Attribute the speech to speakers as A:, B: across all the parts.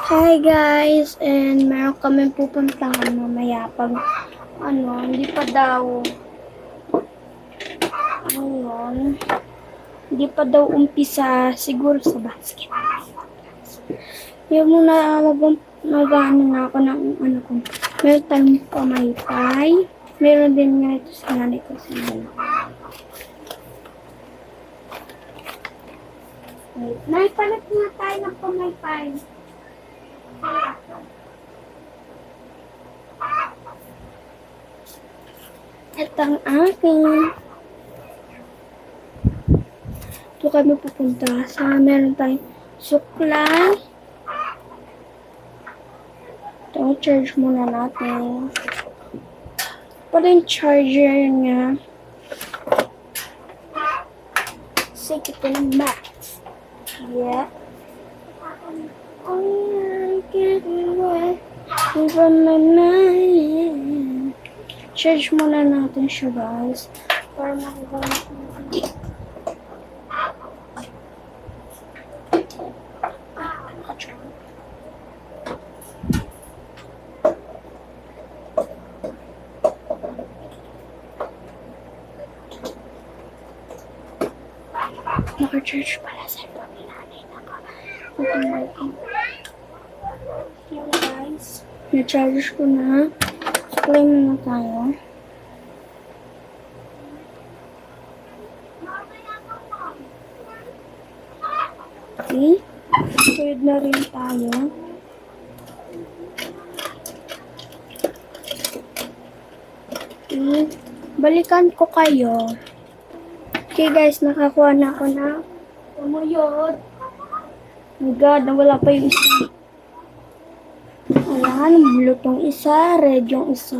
A: Hi guys, and meron kami pupuntahan mamaya pag hindi pa daw hindi pa daw umpisa siguro sa basket. Yung muna mag-ano na ako ng ko. Meron tayong pamaypay. Meron din nga ito sa nanay ko sa dala. Wait, naipalit nga tayo ng pamaypay. Ito ang akin. Ito kami pupunta sa meron tayong suklay. Ito, charge muna natin. Pala yung charger niya. Sige, ito ng max. Yeah. Oh, I can't away from my mind. Charge muna natin siya, guys. Para makagawa natin. Naka-charge pala sa cellphone ni nanay. Yan guys. Na-charge ko na. Suklay muna tayo. Okay. Tuyod na rin tayo. Okay. Balikan ko kayo. Okay guys, nakakuha na ako na tumuyod. Oh my god, nawala pa yung isa. Wala, nabulot yung isa, red yung isa.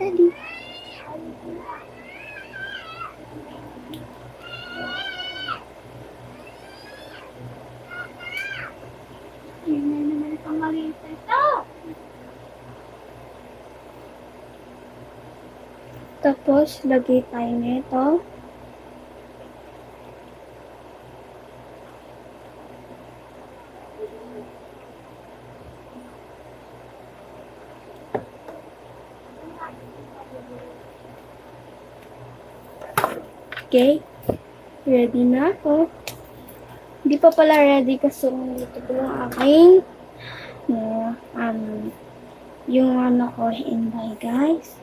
A: Daddy. Yan na naman pamarita ito. Tapos, lagay tayo nito. Okay, ready na ako. Hindi pa pala ready kasi dito po yung aking yung ko hinday guys.